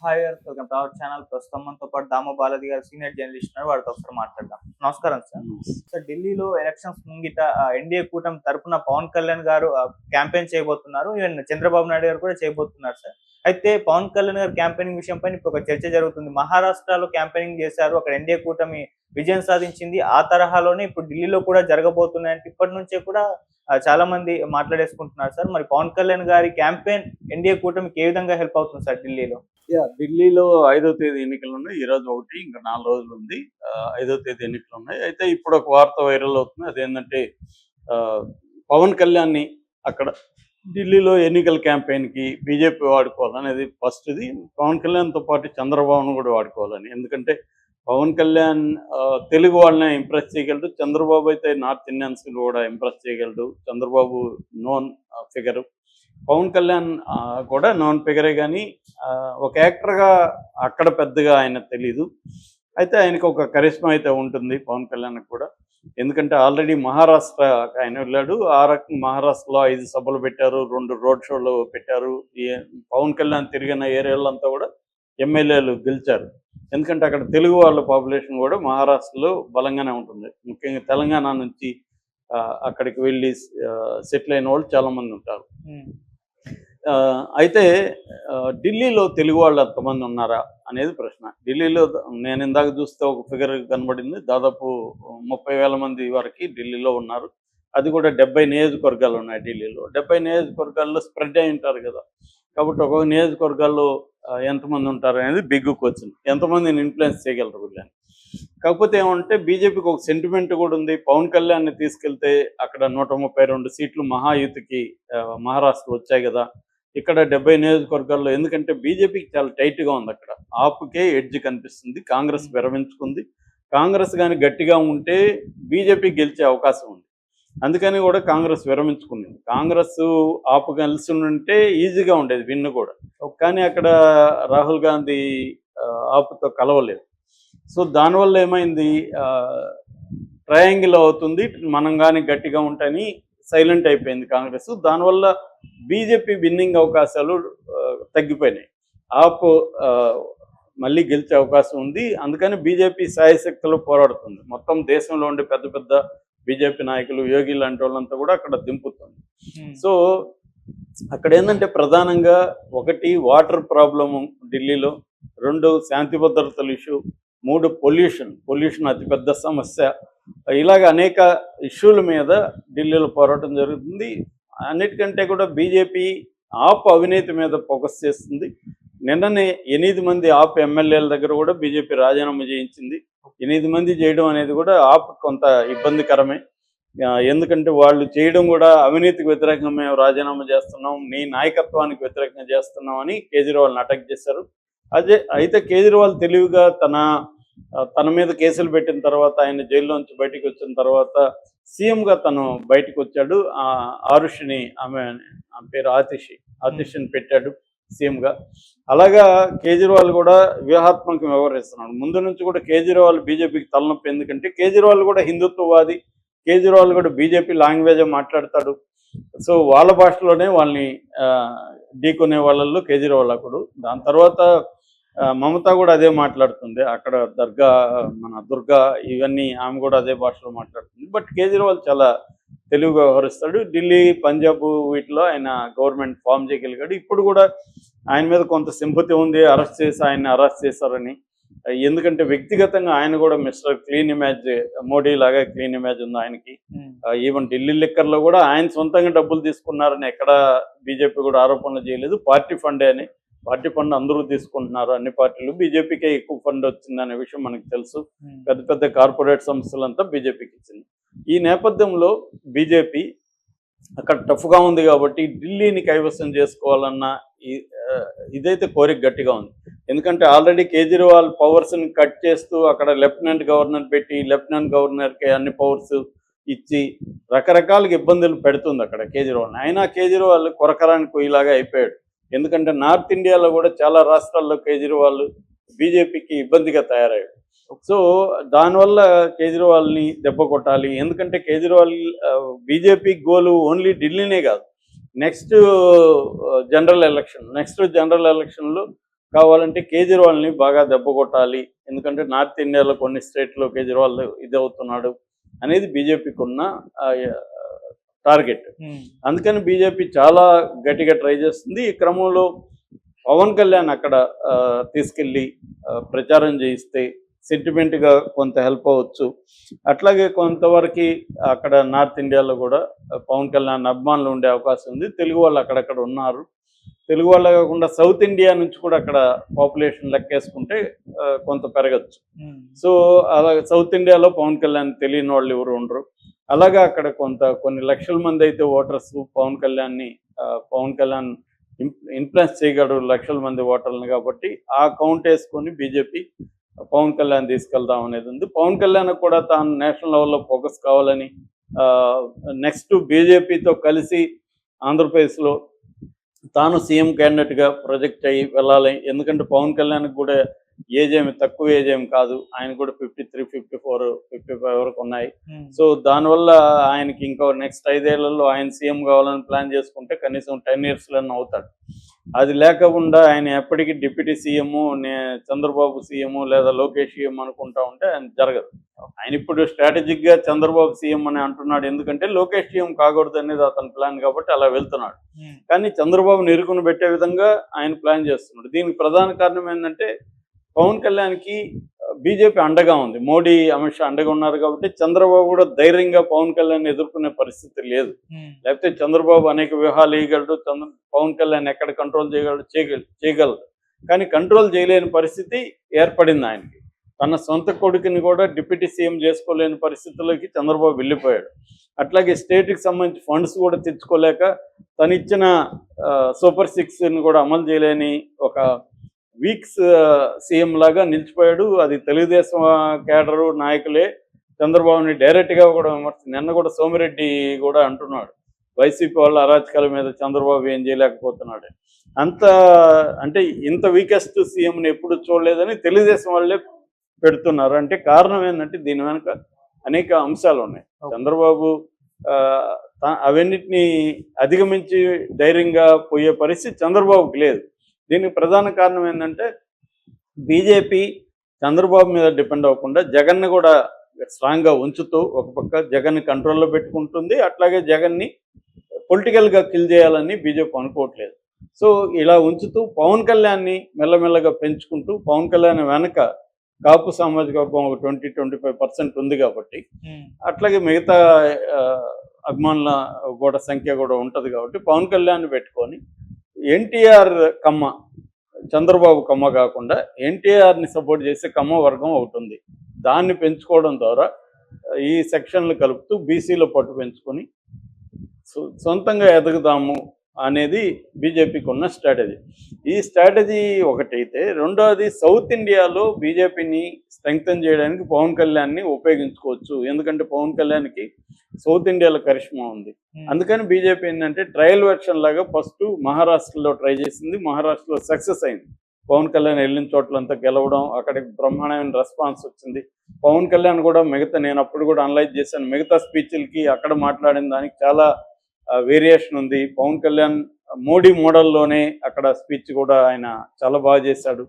Hi గారు, welcome to our channel. ప్రస్తుతం మనతో పాటు దామ బాలాజీ గారు సీనియర్ జర్నలిస్ట్ ఉన్నారు. వారితో ఒకసారి మాట్లాడదాం. నమస్కారం సార్. సార్, ఢిల్లీలో ఎలక్షన్స్ ముంగిట ఎన్డీఏ కూటమి తరపున పవన్ కళ్యాణ్ గారు క్యాంపెయిన్ చేయబోతున్నారు. ఈవెన్ చంద్రబాబు నాయుడు గారు కూడా చేయబోతున్నారు సార్. అయితే పవన్ కళ్యాణ్ గారు క్యాంపెయినింగ్ విషయం పైన ఇప్పుడు ఒక చర్చ జరుగుతుంది. మహారాష్ట్రలో క్యాంపెయినింగ్ చేశారు, అక్కడ ఎన్డీఏ కూటమి విజయం సాధించింది. ఆ తరహాలోనే ఇప్పుడు ఢిల్లీలో కూడా జరగబోతున్నాయంటే ఇప్పటి నుంచే కూడా చాలా మంది మాట్లాడేసుకుంటున్నారు సార్. మరి పవన్ కళ్యాణ్ గారి క్యాంపెయిన్ ఎన్డీఏ కూటమికి ఏ విధంగా హెల్ప్ అవుతుంది సార్ ఢిల్లీలో? ఢిల్లీలో 5వ తేదీ ఎన్నికలు ఉన్నాయి. ఈ రోజు ఒకటి, ఇంకా 4 రోజులు ఉంది. 5వ తేదీ ఎన్నికలు ఉన్నాయి. అయితే ఇప్పుడు ఒక వార్త వైరల్ అవుతుంది. అదేంటంటే పవన్ కళ్యాణ్ని అక్కడ ఢిల్లీలో ఎన్నికల క్యాంపెయిన్కి బీజేపీ వాడుకోవాలనేది ఫస్ట్. ఇది పవన్ కళ్యాణ్తో పాటు చంద్రబాబును కూడా వాడుకోవాలని. ఎందుకంటే పవన్ కళ్యాణ్ తెలుగు వాళ్ళని ఇంప్రెస్ చేయగలడు, చంద్రబాబు అయితే నార్త్ ఇండియన్స్ కూడా ఇంప్రెస్ చేయగలడు. చంద్రబాబు నోన్ ఫిగరు, పవన్ కళ్యాణ్ కూడా నాన్ ఫిగరే, కానీ ఒక యాక్టర్గా అక్కడ పెద్దగా ఆయన తెలీదు. అయితే ఆయనకు ఒక కరిష్మా అయితే ఉంటుంది పవన్ కళ్యాణ్కి కూడా. ఎందుకంటే ఆల్రెడీ మహారాష్ట్ర ఆయన వెళ్ళాడు. ఆ రకంగా మహారాష్ట్రలో 5 సభలు పెట్టారు, 2 రోడ్ షోలు పెట్టారు. పవన్ కళ్యాణ్ తిరిగిన ఏరియాలంతా కూడా ఎమ్మెల్యేలు గెలిచారు. ఎందుకంటే అక్కడ తెలుగు వాళ్ళ పాపులేషన్ కూడా మహారాష్ట్రలో బలంగానే ఉంటుంది. ముఖ్యంగా తెలంగాణ నుంచి అక్కడికి వెళ్ళి సెటిల్ అయిన వాళ్ళు చాలామంది ఉంటారు. అయితే ఢిల్లీలో తెలుగు వాళ్ళు ఎంతమంది ఉన్నారా అనేది ప్రశ్న. ఢిల్లీలో నేను ఇందాక చూస్తే ఒక ఫిగర్ కనబడింది, దాదాపు 30,000 మంది వరకు ఢిల్లీలో ఉన్నారు. అది కూడా 70 నియోజకవర్గాలు ఉన్నాయి ఢిల్లీలో. 70 నియోజకవర్గాల్లో స్ప్రెడ్ అయి ఉంటారు కదా. కాబట్టి ఒక్కొక్క నియోజకవర్గాల్లో ఎంతమంది ఉంటారు అనేది బిగ్ క్వశ్చన్. ఎంతమందిని ఇన్ఫ్లుయెన్స్ చేయగలరు వీళ్ళని. కాకపోతే ఏమంటే బీజేపీకి ఒక సెంటిమెంట్ కూడా ఉంది. పవన్ కళ్యాణ్ని తీసుకెళ్తే అక్కడ 132 సీట్లు మహాయుతికి మహారాష్ట్ర వచ్చాయి కదా. ఇక్కడ 70 నియోజకవర్గాల్లో, ఎందుకంటే బీజేపీకి చాలా టైట్గా ఉంది అక్కడ. ఆపుకే ఎడ్జ్ కనిపిస్తుంది. కాంగ్రెస్ విరమించుకుంది. కాంగ్రెస్ కానీ గట్టిగా ఉంటే బీజేపీ గెలిచే అవకాశం ఉంది. అందుకని కూడా కాంగ్రెస్ విరమించుకుంది. కాంగ్రెస్ ఆపు కలిసి ఉంటే ఈజీగా ఉండేది విన్ను కూడా. కానీ అక్కడ రాహుల్ గాంధీ ఆపుతో కలవలేదు. సో దానివల్ల ఏమైంది, ట్రయాంగిల్ అవుతుంది. మనం కానీ గట్టిగా ఉంటాయని సైలెంట్ అయిపోయింది కాంగ్రెస్. దానివల్ల బీజేపీ విన్నింగ్ అవకాశాలు తగ్గిపోయినాయి. ఆప్ మళ్ళీ గెలిచే అవకాశం ఉంది. అందుకని బీజేపీ శాయశక్తిలో పోరాడుతుంది. మొత్తం దేశంలో ఉండే పెద్ద పెద్ద బీజేపీ నాయకులు, యోగి లాంటి వాళ్ళంతా కూడా అక్కడ దింపుతుంది. సో అక్కడ ఏంటంటే ప్రధానంగా 1 వాటర్ ప్రాబ్లము ఢిల్లీలో, 2 శాంతి భద్రతల ఇష్యూ, 3 పొల్యూషన్ అతిపెద్ద సమస్య. ఇలాగ అనేక ఇష్యూల మీద ఢిల్లీలో పోరాటం జరుగుతుంది. అన్నిటికంటే కూడా బీజేపీ ఆప్ అవినీతి మీద ఫోకస్ చేస్తుంది. నిన్ననే 8 మంది ఆప్ ఎమ్మెల్యేల దగ్గర కూడా బీజేపీ రాజీనామా చేయించింది. 8 మంది చేయడం అనేది కూడా ఆప్ కొంత ఇబ్బందికరమే. ఎందుకంటే వాళ్ళు చేయడం కూడా అవినీతికి వ్యతిరేకంగా మేము రాజీనామా చేస్తున్నాం, నీ నాయకత్వానికి వ్యతిరేకంగా చేస్తున్నాం అని కేజ్రీవాల్ని అటాక్ చేశారు. అయితే కేజ్రీవాల్ తెలివిగా తన మీద కేసులు పెట్టిన తర్వాత, ఆయన జైల్లోంచి బయటకు వచ్చిన తర్వాత సీఎంగా తను బయటకు వచ్చాడు. ఆరుషిని, ఆమె పేరు ఆతిషిని పెట్టాడు సీఎంగా. అలాగా కేజ్రీవాల్ కూడా వ్యూహాత్మకంగా వ్యవహరిస్తున్నాడు. ముందు నుంచి కూడా కేజ్రీవాల్ బీజేపీకి తలనొప్పి. ఎందుకంటే కేజ్రీవాల్ కూడా హిందుత్వవాది, కేజ్రీవాల్ కూడా బీజేపీ లాంగ్వేజ్ మాట్లాడతాడు. సో వాళ్ళ భాషలోనే వాళ్ళని ఢీకొనే వాళ్ళల్లో కేజ్రీవాల్ ఒకడు. దాని తర్వాత మమతా కూడా అదే మాట్లాడుతుంది. అక్కడ దుర్గా ఇవన్నీ ఆమె కూడా అదే భాషలో మాట్లాడుతుంది. బట్ కేజ్రీవాల్ చాలా తెలుగుగా వ్యవహరిస్తాడు. ఢిల్లీ, పంజాబ్ వీటిలో ఆయన గవర్నమెంట్ ఫామ్ చేయగలిగాడు. ఇప్పుడు కూడా ఆయన మీద కొంత సింపతి ఉంది, ఆయన్ని అరెస్ట్ చేశారని. ఎందుకంటే వ్యక్తిగతంగా ఆయన కూడా మిస్టర్ క్లీన్ ఇమేజ్, మోడీ లాగా క్లీన్ ఇమేజ్ ఉంది ఆయనకి. ఈవెన్ ఢిల్లీ లిక్కర్లో కూడా ఆయన సొంతంగా డబ్బులు తీసుకున్నారని ఎక్కడ బీజేపీ కూడా ఆరోపణలు చేయలేదు. పార్టీ ఫండే అని. పార్టీ ఫండ్ అందరూ తీసుకుంటున్నారు, అన్ని పార్టీలు. బీజేపీకే ఎక్కువ ఫండ్ వచ్చిందనే విషయం మనకు తెలుసు. పెద్ద పెద్ద కార్పొరేట్ సంస్థలంతా బీజేపీకి ఇచ్చింది. ఈ నేపథ్యంలో బీజేపీ అక్కడ టఫ్గా ఉంది కాబట్టి ఢిల్లీని కైవసం చేసుకోవాలన్న ఇదైతే కోరిక గట్టిగా ఉంది. ఎందుకంటే ఆల్రెడీ కేజ్రీవాల్ పవర్స్ని కట్ చేస్తూ అక్కడ లెఫ్టినెంట్ గవర్నర్ పెట్టి, లెఫ్టినెంట్ గవర్నర్కి అన్ని పవర్స్ ఇచ్చి రకరకాలుగా ఇబ్బందులు పెడుతుంది అక్కడ కేజ్రీవాల్. అయినా కేజ్రీవాల్ కొరకరానికి పోయేలాగా అయిపోయాడు. ఎందుకంటే నార్త్ ఇండియాలో కూడా చాలా రాష్ట్రాల్లో కేజ్రీవాల్ బీజేపీకి ఇబ్బందిగా తయారయ్యాడు. సో దానివల్ల కేజ్రీవాల్ని దెబ్బ కొట్టాలి. ఎందుకంటే కేజ్రీవాల్ బీజేపీ గోలు ఓన్లీ ఢిల్లీనే కాదు, నెక్స్ట్ జనరల్ ఎలక్షన్లో కావాలంటే కేజ్రీవాల్ని బాగా దెబ్బ కొట్టాలి, ఎందుకంటే నార్త్ ఇండియాలో కొన్ని స్టేట్లో కేజ్రీవాల్ ఇది అవుతున్నాడు అనేది బీజేపీకి ఉన్న టార్గెట్. అందుకని బీజేపీ చాలా గట్టిగా ట్రై చేస్తుంది. ఈ క్రమంలో పవన్ కళ్యాణ్ అక్కడ తీసుకెళ్ళి ప్రచారం చేయిస్తే సెంటిమెంట్గా కొంత హెల్ప్ అవ్వచ్చు. అట్లాగే కొంతవరకు అక్కడ నార్త్ ఇండియాలో కూడా పవన్ కళ్యాణ్ అభిమానులు ఉండే అవకాశం ఉంది. తెలుగు వాళ్ళు అక్కడక్కడ ఉన్నారు. తెలుగు వాళ్ళే కాకుండా సౌత్ ఇండియా నుంచి కూడా అక్కడ పాపులేషన్ లెక్కేసుకుంటే కొంత పెరగచ్చు. సో అలాగే సౌత్ ఇండియాలో పవన్ కళ్యాణ్ తెలియని వాళ్ళు ఎవరు ఉండరు. అలాగా అక్కడ కొన్ని లక్షల మంది అయితే ఓటర్స్ పవన్ కళ్యాణ్ ఇన్ఫ్లుయెన్స్ చేయగలరు లక్షల మంది ఓటర్లను. కాబట్టి ఆ కౌంట్ వేసుకొని బీజేపీ పవన్ కళ్యాణ్ తీసుకెళ్దాం అనేది ఉంది. పవన్ కళ్యాణ్ కూడా తాను నేషనల్ లెవెల్లో ఫోకస్ కావాలని, నెక్స్ట్ బీజేపీతో కలిసి ఆంధ్రప్రదేశ్లో తాను సీఎం క్యాండిడేట్గా ప్రొజెక్ట్ అయ్యి వెళ్ళాలి. ఎందుకంటే పవన్ కళ్యాణ్కి కూడా తక్కువ ఏజ్ ఏమి కాదు. ఆయన కూడా 53, 54, 55 వరకు ఉన్నాయి. సో దానివల్ల ఆయనకి ఇంకో నెక్స్ట్ 5 ఏళ్లలో ఆయన సీఎం కావాలని ప్లాన్ చేసుకుంటే కనీసం 10 yearsలోనే అవుతాడు. అది లేకుండా ఆయన ఎప్పటికీ డిప్యూటీ సీఎం, చంద్రబాబు సీఎం లేదా లోకేష్ సీఎం అనుకుంటా ఉంటే ఆయన జరగదు. ఆయన ఇప్పుడు స్ట్రాటజిక్గా చంద్రబాబు సీఎం అని అంటున్నాడు, ఎందుకంటే లోకేష్ సీఎం కాకూడదు అనేది అతని ప్లాన్ కాబట్టి అలా వెళ్తున్నాడు. కానీ చంద్రబాబుని ఇరుకును పెట్టే విధంగా ఆయన ప్లాన్ చేస్తున్నాడు. దీనికి ప్రధాన కారణం ఏంటంటే పవన్ కళ్యాణ్కి బీజేపీ అండగా ఉంది. మోడీ, అమిత్ షా అండగా ఉన్నారు కాబట్టి చంద్రబాబు కూడా ధైర్యంగా పవన్ కళ్యాణ్ ఎదుర్కొనే పరిస్థితి లేదు. లేకపోతే చంద్రబాబు అనేక వ్యూహాలు వేయగలడు, పవన్ కళ్యాణ్ ఎక్కడ కంట్రోల్ చేయగలడు. కానీ కంట్రోల్ చేయలేని పరిస్థితి ఏర్పడింది ఆయనకి. తన సొంత కొడుకుని కూడా డిప్యూటీ సీఎం చేసుకోలేని పరిస్థితుల్లోకి చంద్రబాబు వెళ్ళిపోయాడు. అట్లాగే స్టేట్కి సంబంధించి ఫండ్స్ కూడా తెచ్చుకోలేక తను ఇచ్చిన సూపర్ 6ని కూడా అమలు చేయలేని ఒక వీక్స్ సీఎం లాగా నిలిచిపోయాడు. అది తెలుగుదేశం కేడరు నాయకులే చంద్రబాబుని డైరెక్ట్గా కూడా నిన్న కూడా సోమిరెడ్డి కూడా అంటున్నాడు, వైసీపీ వాళ్ళ అరాచకాల మీద చంద్రబాబు ఏం చేయలేకపోతున్నాడు. అంటే ఇంత వీకెస్ట్ సీఎంని ఎప్పుడు చూడలేదని తెలుగుదేశం వాళ్ళే పెడుతున్నారు. అంటే కారణం ఏంటంటే దీని వెనుక అనేక అంశాలు ఉన్నాయి. చంద్రబాబు అవన్నిటిని అధిగమించి ధైర్యంగా పోయే పరిస్థితి చంద్రబాబుకి లేదు. దీనికి ప్రధాన కారణం ఏంటంటే బీజేపీ చంద్రబాబు మీద డిపెండ్ అవ్వకుండా జగన్ని కూడా స్ట్రాంగ్గా ఉంచుతూ ఒక పక్క జగన్ని కంట్రోల్లో పెట్టుకుంటుంది. అట్లాగే జగన్ని పొలిటికల్గా కిల్ చేయాలని బీజేపీ అనుకోవట్లేదు. సో ఇలా ఉంచుతూ పవన్ కళ్యాణ్ని మెల్లమెల్లగా పెంచుకుంటూ, పవన్ కళ్యాణ్ వెనక కాపు సామాజిక వర్గం ఒక 20-25% ఉంది కాబట్టి, అట్లాగే మిగతా అభిమానుల కూడా సంఖ్య కూడా ఉంటుంది కాబట్టి పవన్ కళ్యాణ్ పెట్టుకొని ఎన్టీఆర్ కమ్మ, చంద్రబాబు కమ్మ కాకుండా ఎన్టీఆర్ని సపోర్ట్ చేసే కమ్మ వర్గం ఒకటి ఉంది. దాన్ని పెంచుకోవడం ద్వారా ఈ సెక్షన్లు కలుపుతూ బీసీలో పట్టు పెంచుకొని సొంతంగా ఎదుగుదాము అనేది బీజేపీకి ఉన్న స్ట్రాటజీ. ఈ స్ట్రాటజీ ఒకటైతే, రెండోది సౌత్ ఇండియాలో బీజేపీని స్ట్రెంగ్తన్ చేయడానికి పవన్ కళ్యాణ్ని ఉపయోగించుకోవచ్చు. ఎందుకంటే పవన్ కళ్యాణ్కి సౌత్ ఇండియాలో కరిష్మా ఉంది. అందుకని బీజేపీ ఏంటంటే ట్రయల్ వెర్షన్ లాగా ఫస్ట్ మహారాష్ట్రలో ట్రై చేసింది. మహారాష్ట్రలో సక్సెస్ అయింది. పవన్ కళ్యాణ్ వెళ్ళిన చోట్లంతా గెలవడం, అక్కడికి బ్రహ్మాండమైన రెస్పాన్స్ వచ్చింది. పవన్ కళ్యాణ్ కూడా నేను అప్పుడు కూడా అనలైజ్ చేశాను, మిగతా స్పీచ్లకి అక్కడ మాట్లాడిన దానికి చాలా వేరియేషన్ ఉంది. పవన్ కళ్యాణ్ మోడీ మోడల్లోనే అక్కడ స్పీచ్ కూడా ఆయన చాలా బాగా చేశాడు.